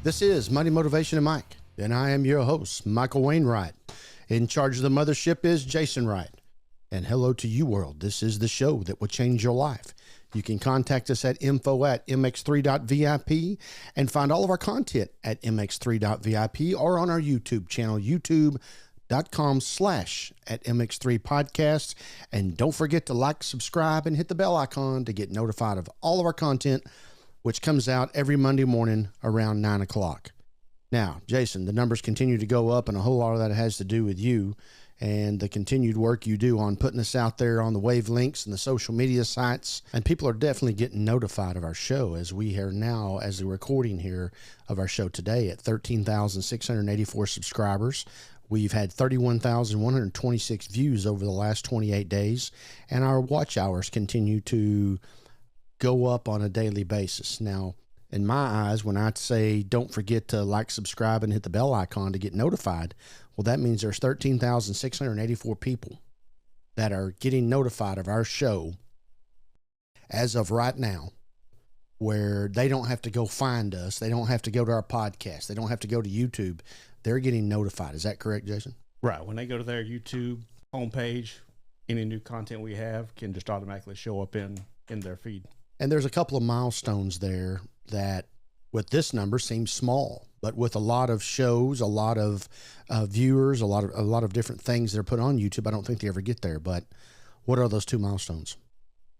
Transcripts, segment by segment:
This is Money Motivation and Mike, and I am your host, Michael Wainwright. In charge of the mothership is Jason Wright. And hello to you, world. This is the show that will change your life. You can contact us at info@mx3.vip and find all of our content at mx3.vip or on our YouTube channel, youtube.com/@MX3 Podcast. And don't forget to like, subscribe, and hit the bell icon to get notified of all of our content, which comes out every Monday morning around 9 o'clock. Now, Jason, the numbers continue to go up, and a whole lot of that has to do with you and the continued work you do on putting us out there on the wavelengths and the social media sites. And people are definitely getting notified of our show as we are now, as the recording here of our show today, at 13,684 subscribers. We've had 31,126 views over the last 28 days, and our watch hours continue to go up on a daily basis. Now, in my eyes, when I say don't forget to like, subscribe, and hit the bell icon to get notified, well, that means there's 13,684 people that are getting notified of our show as of right now, where they don't have to go find us. They don't have to go to our podcast. They don't have to go to YouTube. They're getting notified. Is that correct, Jason? Right. When they go to their YouTube homepage, any new content we have can just automatically show up in their feed. And there's a couple of milestones there that with this number seems small, but with a lot of shows, a lot of viewers, a lot of different things that are put on YouTube, I don't think they ever get there. But what are those two milestones?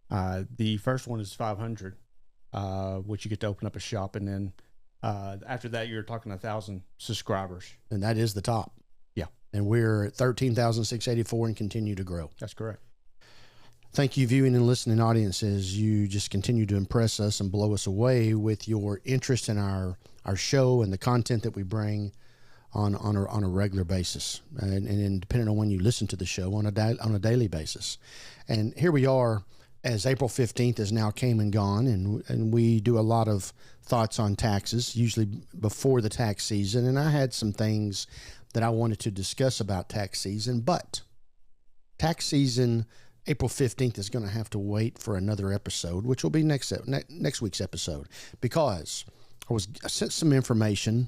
The first one is 500, which you get to open up a shop, and then after that, you're talking 1,000 subscribers, and that is the top. Yeah, and we're at 13,684 and continue to grow. That's correct. Thank you, viewing and listening audiences. You just continue to impress us and blow us away with your interest in our show and the content that we bring on a regular basis, and depending on when you listen to the show, on a daily basis. And here we are, as April 15th is now came and gone, and we do a lot of thoughts on taxes, usually before the tax season. And I had some things that I wanted to discuss about tax season, but tax season April 15th is going to have to wait for another episode, which will be next week's episode, because I sent some information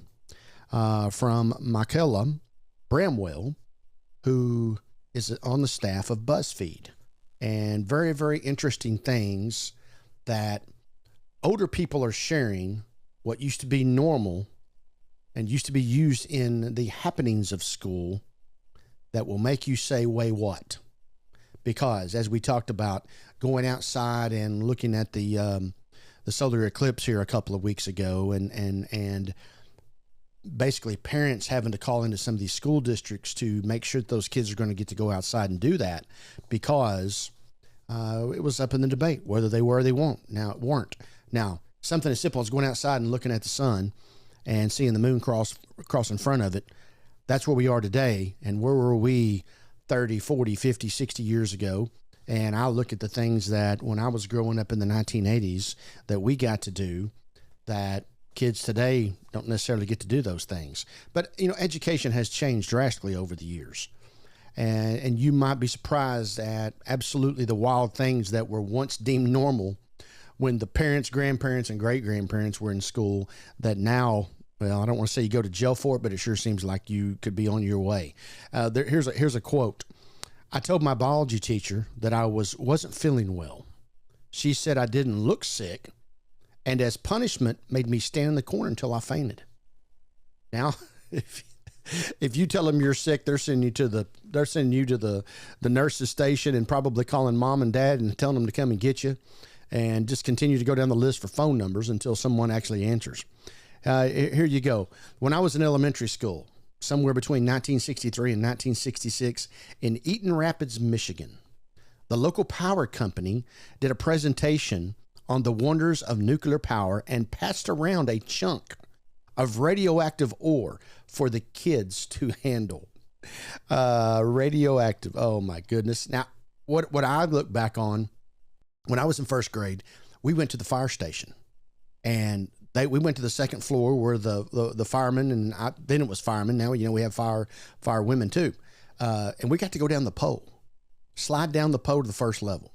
from Michaela Bramwell, who is on the staff of BuzzFeed, and very, very interesting things that older people are sharing, what used to be normal and used to be used in the happenings of school, that will make you say, "Wait, what?" Because as we talked about going outside and looking at the solar eclipse here a couple of weeks ago, and basically parents having to call into some of these school districts to make sure that those kids are going to get to go outside and do that, because it was up in the debate whether they were or they weren't. Now, something as simple as going outside and looking at the sun and seeing the moon cross in front of it, that's where we are today. And where were we 30, 40, 50, 60 years ago? And I look at the things that when I was growing up in the 1980s that we got to do, that kids today don't necessarily get to do those things. But, education has changed drastically over the years. And you might be surprised at absolutely the wild things that were once deemed normal when the parents, grandparents, and great-grandparents were in school, that now, well, I don't want to say you go to jail for it, but it sure seems like you could be on your way. Here's a quote. "I told my biology teacher that I wasn't feeling well. She said I didn't look sick, and as punishment made me stand in the corner until I fainted." Now, if you tell them you're sick, they're sending you to the nurse's station and probably calling mom and dad and telling them to come and get you, and just continue to go down the list for phone numbers until someone actually answers. Here you go. When I was in elementary school, somewhere between 1963 and 1966, in Eaton Rapids, Michigan, the local power company did a presentation on the wonders of nuclear power and passed around a chunk of radioactive ore for the kids to handle. Radioactive. Oh my goodness. Now, what I look back on, when I was in first grade, we went to the fire station, and we went to the second floor where the firemen, and then it was firemen. Now, we have fire women too. And we got to go down the pole, slide down the pole to the first level.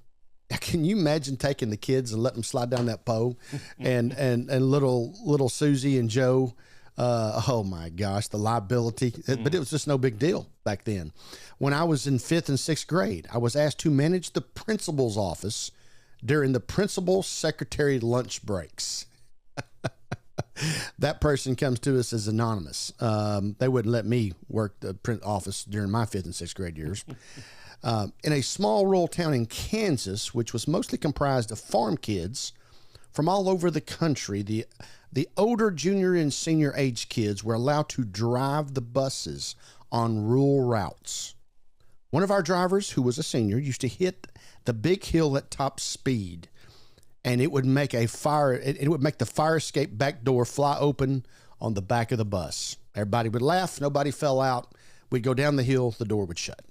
Now, can you imagine taking the kids and letting them slide down that pole, and little Susie and Joe Oh my gosh, the liability. But it was just no big deal back then. When I was in 5th and 6th grade, I was asked to manage the principal's office during the principal secretary lunch breaks. That person comes to us as anonymous. They wouldn't let me work the print office during my 5th and 6th grade years. In a small rural town in Kansas, which was mostly comprised of farm kids from all over the country, the older junior and senior age kids were allowed to drive the buses on rural routes. One of our drivers, who was a senior, used to hit the big hill at top speed, and it would make the fire escape back door fly open on the back of the bus. Everybody would laugh. Nobody fell out. We'd go down the hill. The door would shut.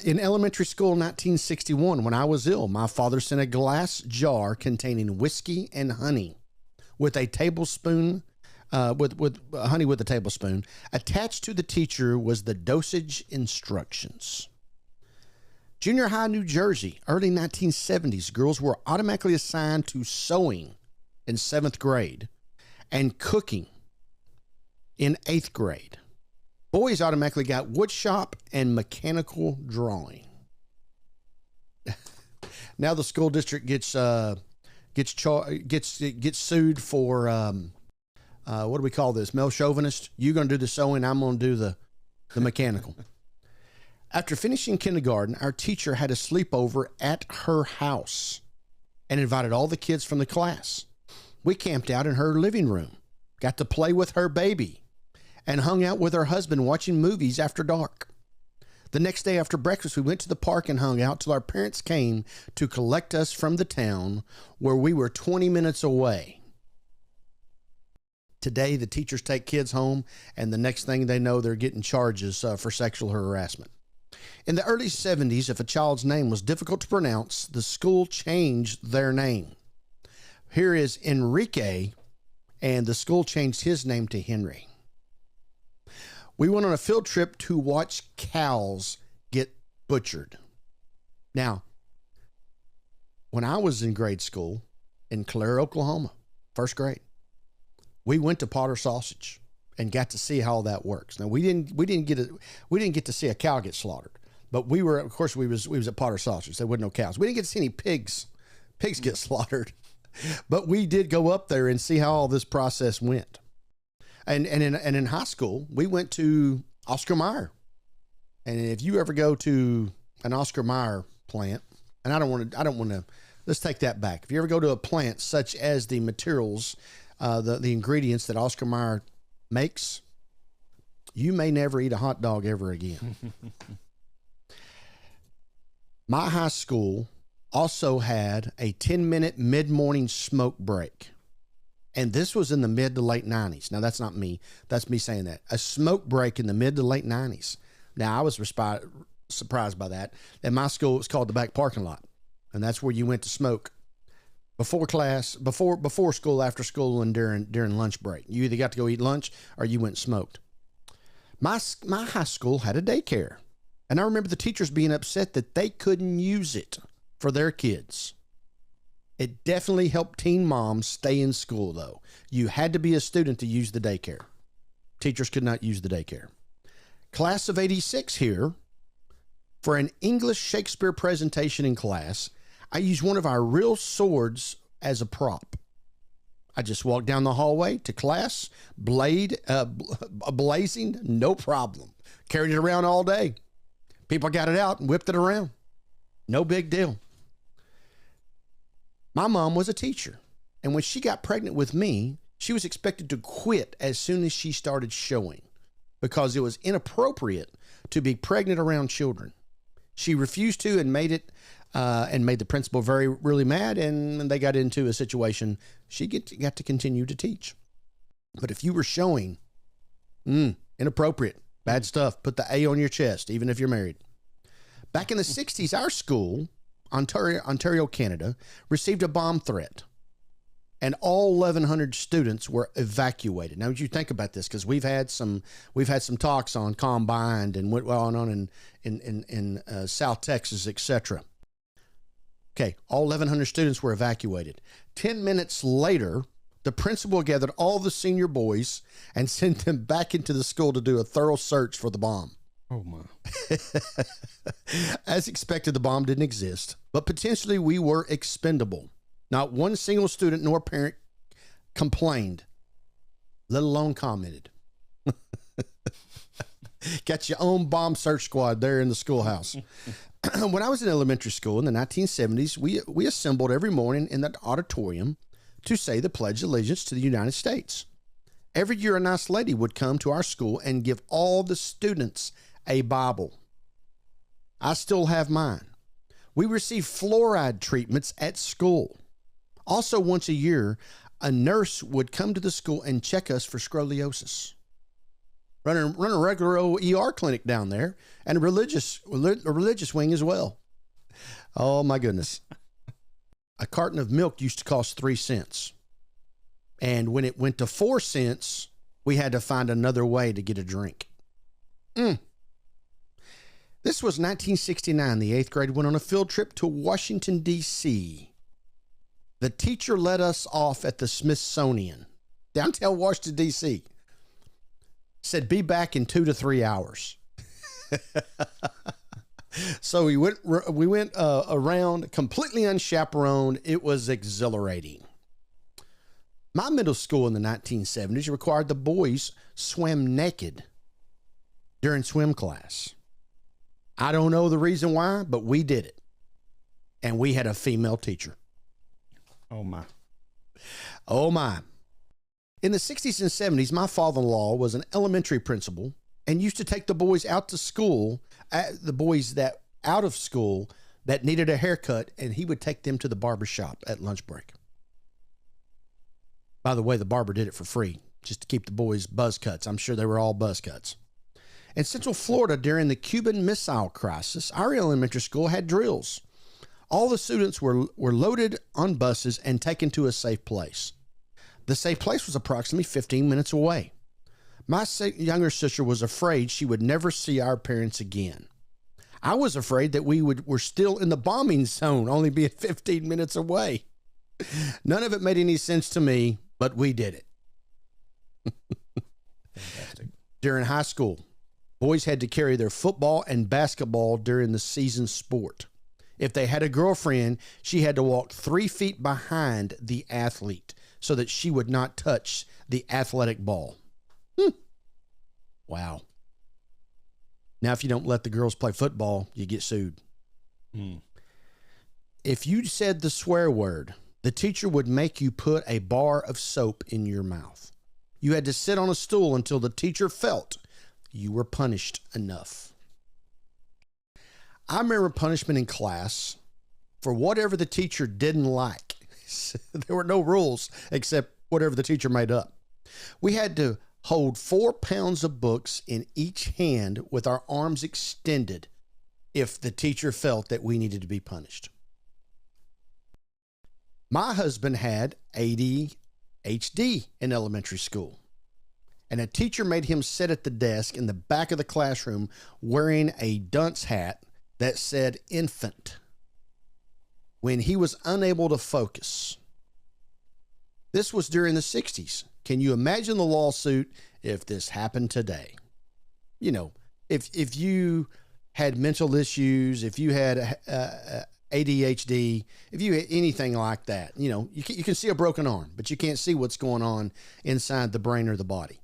In elementary school in 1961, when I was ill, my father sent a glass jar containing whiskey and honey with a tablespoon, with honey with a tablespoon. Attached to the teacher was the dosage instructions. Junior high New Jersey, early 1970s, girls were automatically assigned to sewing in 7th grade and cooking in 8th grade. Boys automatically got wood shop and mechanical drawing. Now the school district gets sued for what do we call this? Male chauvinist. You're going to do the sewing. I'm going to do the mechanical. After finishing kindergarten, our teacher had a sleepover at her house and invited all the kids from the class. We camped out in her living room, got to play with her baby, and hung out with her husband watching movies after dark. The next day after breakfast, we went to the park and hung out till our parents came to collect us from the town where we were 20 minutes away. Today, the teachers take kids home, and the next thing they know, they're getting charges for sexual harassment. In the early 70s, if a child's name was difficult to pronounce, the school changed their name. Here is Enrique, and the school changed his name to Henry. We went on a field trip to watch cows get butchered. Now, when I was in grade school in Calera, Oklahoma, 1st grade, we went to Potter Sausage and got to see how all that works. Now we didn't get to see a cow get slaughtered, but we was at Potter Sausage. There wasn't no cows. We didn't get to see any pigs get slaughtered, but we did go up there and see how all this process went. And in high school, we went to Oscar Mayer. And if you ever go to an Oscar Mayer plant, and I don't want to, let's take that back. If you ever go to a plant such as the materials, the ingredients that Oscar Mayer makes, you may never eat a hot dog ever again. My high school also had a 10-minute mid-morning smoke break. And this was in the mid to late 90s. Now, that's not me. That's me saying that. A smoke break in the mid to late 90s. Now, I was surprised by that. At my school, it was called the back parking lot. And that's where you went to smoke before class, before school, after school, and during lunch break. You either got to go eat lunch or you went and smoked. My high school had a daycare. And I remember the teachers being upset that they couldn't use it for their kids. It definitely helped teen moms stay in school, though. You had to be a student to use the daycare. Teachers could not use the daycare. Class of 86 here, for an English Shakespeare presentation in class, I used one of our real swords as a prop. I just walked down the hallway to class, blazing, no problem. Carried it around all day. People got it out and whipped it around. No big deal. My mom was a teacher, and when she got pregnant with me, she was expected to quit as soon as she started showing because it was inappropriate to be pregnant around children. She refused to and made the principal really mad, and they got into a situation. She got to continue to teach. But if you were showing, inappropriate, bad stuff, put the A on your chest, even if you're married. Back in the 60s, our school, Ontario, Canada, received a bomb threat, and all 1,100 students were evacuated. Now, would you think about this? Because we've had some talks on Combined and what went on in South Texas, etc. Okay, all 1,100 students were evacuated. 10 minutes later, the principal gathered all the senior boys and sent them back into the school to do a thorough search for the bomb. Oh, my. As expected, the bomb didn't exist, but potentially we were expendable. Not one single student nor parent complained, let alone commented. Got your own bomb search squad there in the schoolhouse. When I was in elementary school in the 1970s, we assembled every morning in the auditorium to say the Pledge of Allegiance to the United States. Every year, a nice lady would come to our school and give all the students a Bible. I still have mine. We received fluoride treatments at school. Also, once a year, a nurse would come to the school and check us for scoliosis. Run a regular old ER clinic down there, and a religious wing as well. Oh, my goodness. A carton of milk used to cost 3 cents. And when it went to 4 cents, we had to find another way to get a drink. This was 1969. The 8th grade went on a field trip to Washington, D.C. The teacher let us off at the Smithsonian, downtown Washington, D.C. Said, be back in 2 to 3 hours. So we went around completely unchaperoned. It was exhilarating. My middle school in the 1970s required the boys swim naked during swim class. I don't know the reason why, but we did it. And we had a female teacher. Oh, my. Oh, my. In the 60s and 70s, my father-in-law was an elementary principal and used to take the boys out to school, the boys that out of school that needed a haircut, and he would take them to the barber shop at lunch break. By the way, the barber did it for free, just to keep the boys buzz cuts. I'm sure they were all buzz cuts. In Central Florida, during the Cuban Missile Crisis, our elementary school had drills. All the students were loaded on buses and taken to a safe place. The safe place was approximately 15 minutes away. My younger sister was afraid she would never see our parents again. I was afraid that we were still in the bombing zone, only being 15 minutes away. None of it made any sense to me, but we did it. Fantastic. During high school, boys had to carry their football and basketball during the season sport. If they had a girlfriend, she had to walk 3 feet behind the athlete so that she would not touch the athletic ball. Wow. Now, if you don't let the girls play football, you get sued. If you said the swear word, the teacher would make you put a bar of soap in your mouth. You had to sit on a stool until the teacher felt you were punished enough. I remember punishment in class for whatever the teacher didn't like. There were no rules except whatever the teacher made up. We had to hold 4 pounds of books in each hand with our arms extended if the teacher felt that we needed to be punished. My husband had ADHD in elementary school, and a teacher made him sit at the desk in the back of the classroom wearing a dunce hat that said infant when he was unable to focus. This was during the 60s. Can you imagine the lawsuit if this happened today? You know, if you had mental issues, if you had ADHD, if you had anything like that, you know, you can see a broken arm, but you can't see what's going on inside the brain or the body.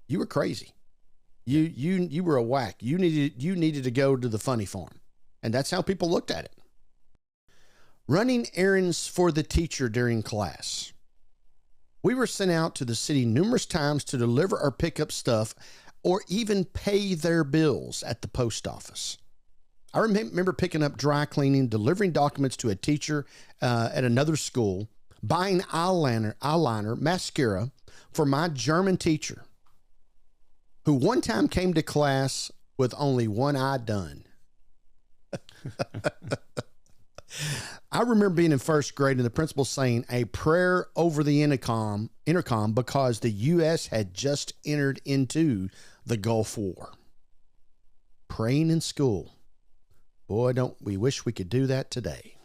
You were crazy. You were a whack. You needed to go to the funny farm. And that's how people looked at it. Running errands for the teacher during class. We were sent out to the city numerous times to deliver or pick up stuff or even pay their bills at the post office. I remember picking up dry cleaning, delivering documents to a teacher at another school, buying eyeliner, mascara for my German teacher, who one time came to class with only one eye done. I remember being in first grade and the principal saying a prayer over the intercom because the U.S. had just entered into the Gulf War. Praying in school. Boy, don't we wish we could do that today.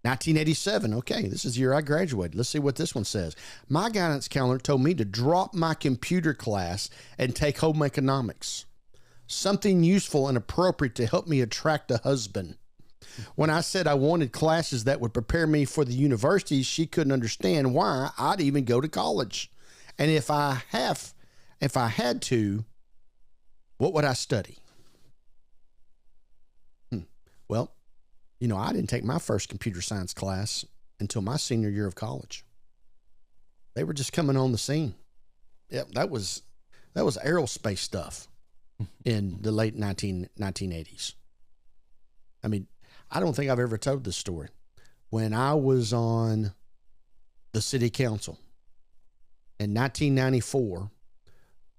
1987. Okay, this is the year I graduated. Let's see what this one says. My guidance counselor told me to drop my computer class and take home economics, something useful and appropriate to help me attract a husband. When I said I wanted classes that would prepare me for the university, she couldn't understand why I'd even go to college. And if I had to, what would I study? Well, I didn't take my first computer science class until my senior year of college. They were just coming on the scene. Yep, that was aerospace stuff in the late 1980s. I mean, I don't think I've ever told this story. When I was on the city council in 1994,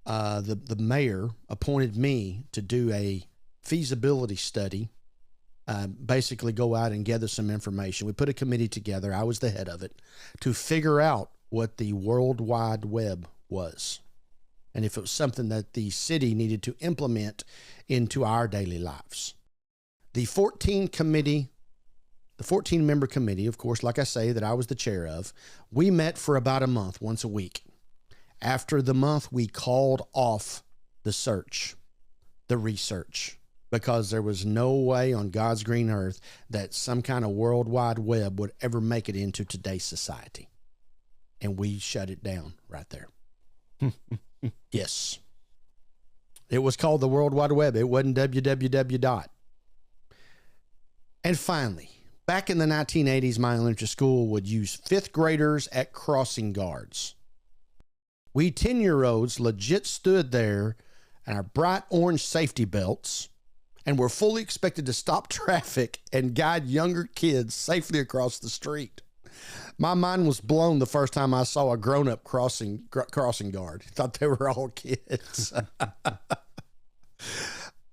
the mayor appointed me to do a feasibility study, basically go out and gather some information. We put a committee together. I was the head of it, to figure out what the World Wide Web was and if it was something that the city needed to implement into our daily lives. The 14-member committee, of course, like I say, that I was the chair of, we met for about a month, once a week. After the month, we called off the research, because there was no way on God's green earth that some kind of World Wide Web would ever make it into today's society. And we shut it down right there. Yes. It was called the World Wide Web. It wasn't www. And finally, back in the 1980s, my elementary school would use fifth graders at crossing guards. We 10-year-olds legit stood there in our bright orange safety belts and were fully expected to stop traffic and guide younger kids safely across the street. My mind was blown the first time I saw a grown-up crossing guard. I thought they were all kids.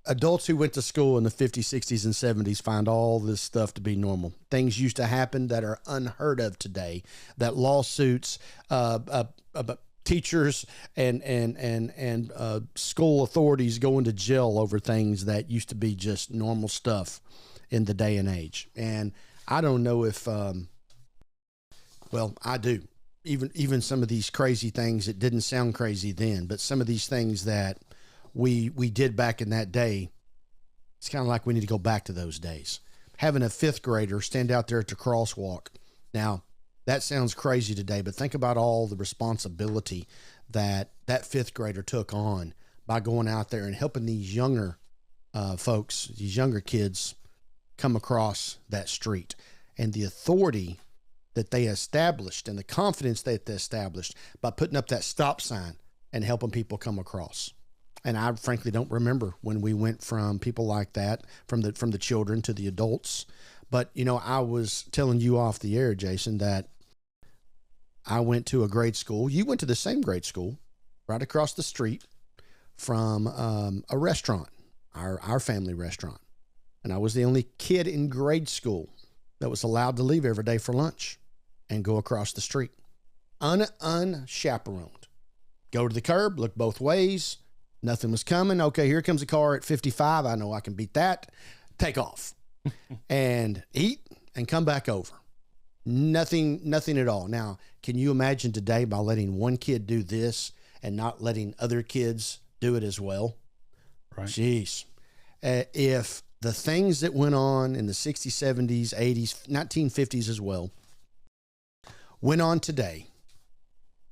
Adults who went to school in the 50s, 60s, and 70s find all this stuff to be normal. Things used to happen that are unheard of today, that lawsuits, teachers and school authorities go into jail over things that used to be just normal stuff in the day and age. And I don't know if, well, I do. Even some of these crazy things that didn't sound crazy then, but some of these things that we did back in that day, it's kind of like we need to go back to those days. Having a fifth grader stand out there at the crosswalk. Now, that sounds crazy today, but think about all the responsibility that fifth grader took on by going out there and helping these younger folks, these younger kids, come across that street, and the authority that they established and the confidence that they established by putting up that stop sign and helping people come across. And I frankly don't remember when we went from people like that, from the children to the adults. But, I was telling you off the air, Jason, that I went to a grade school. You went to the same grade school right across the street from a restaurant, our family restaurant. And I was the only kid in grade school that was allowed to leave every day for lunch and go across the street. Unchaperoned. Go to the curb, look both ways. Nothing was coming. Okay, here comes a car at 55. I know I can beat that. Take off and eat and come back over. Nothing at all. Now, can you imagine today by letting one kid do this and not letting other kids do it as well? Right. Jeez. If the things that went on in the 60s, 70s, 80s, 1950s as well, went on today,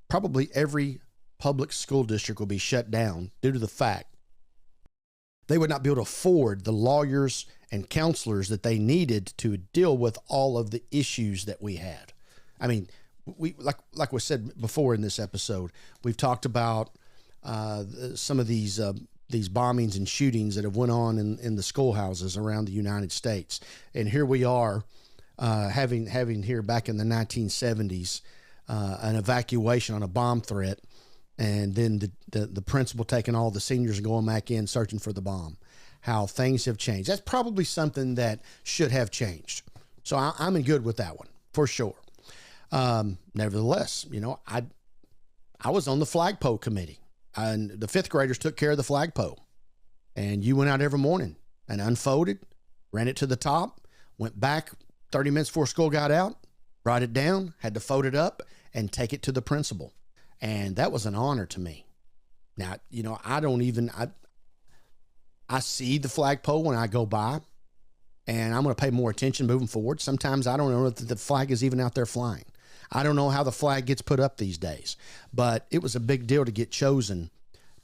probably every public school district will be shut down due to the fact they would not be able to afford the lawyers and counselors that they needed to deal with all of the issues that we had. I mean, we like we said before in this episode, we've talked about some of these bombings and shootings that have went on in the schoolhouses around the United States. And here we are having here back in the 1970s an evacuation on a bomb threat. And then the principal taking all the seniors and going back in searching for the bomb. How things have changed. That's probably something that should have changed. So I'm in good with that one for sure. Nevertheless, I was on the flagpole committee, and the fifth graders took care of the flagpole. And you went out every morning and unfolded, ran it to the top, went back 30 minutes before school got out, write it down, had to fold it up and take it to the principal. And that was an honor to me. Now, I see the flagpole when I go by, and I'm going to pay more attention moving forward. Sometimes I don't know if the flag is even out there flying. I don't know how the flag gets put up these days, but it was a big deal to get chosen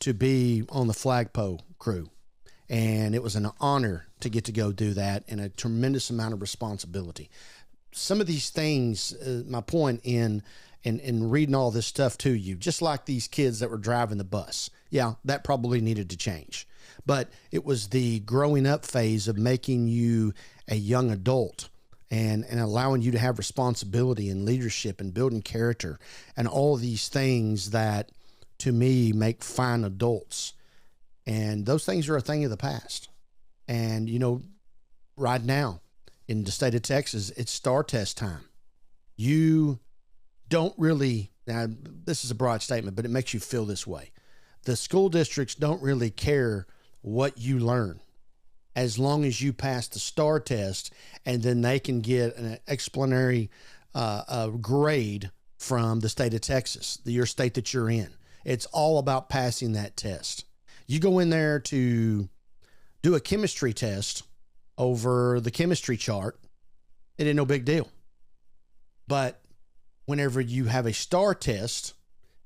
to be on the flagpole crew. And it was an honor to get to go do that, and a tremendous amount of responsibility. Some of these things, my point in reading all this stuff to you, just like these kids that were driving the bus. Yeah, that probably needed to change. But it was the growing up phase of making you a young adult and allowing you to have responsibility and leadership and building character and all these things that, to me, make fine adults. And those things are a thing of the past. And, right now in the state of Texas, it's STAR test time. You don't really, now this is a broad statement, but it makes you feel this way. The school districts don't really care what you learn as long as you pass the STAR test, and then they can get an explanatory grade from the state of Texas, your state that you're in. It's all about passing that test. You go in there to do a chemistry test over the chemistry chart, it ain't no big deal. But whenever you have a STAR test,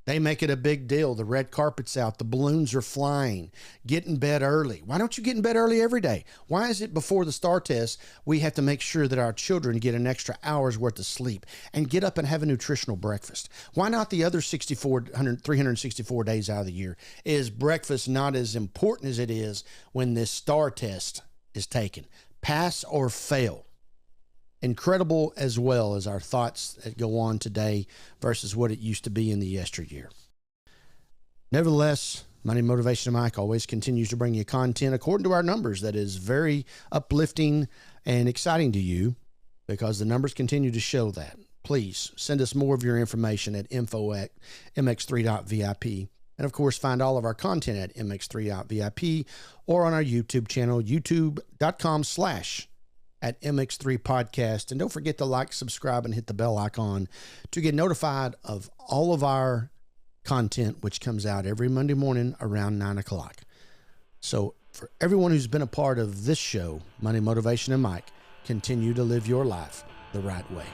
they make it a big deal. The red carpet's out. The balloons are flying. Get in bed early. Why don't you get in bed early every day? Why is it before the STAR test we have to make sure that our children get an extra hour's worth of sleep and get up and have a nutritional breakfast? Why not the other 364 days out of the year? Is breakfast not as important as it is when this STAR test is taken? Pass or fail. Incredible as well as our thoughts that go on today versus what it used to be in the yesteryear. Nevertheless, Money Motivation Mike always continues to bring you content according to our numbers that is very uplifting and exciting to you, because the numbers continue to show that. Please send us more of your information at info@mx3.vip. And of course, find all of our content at mx3.vip or on our YouTube channel, youtube.com/@MX3 Podcast. And don't forget to like, subscribe, and hit the bell icon to get notified of all of our content, which comes out every Monday morning around 9 o'clock. So for everyone who's been a part of this show, Money, Motivation, and Mike, continue to live your life the right way.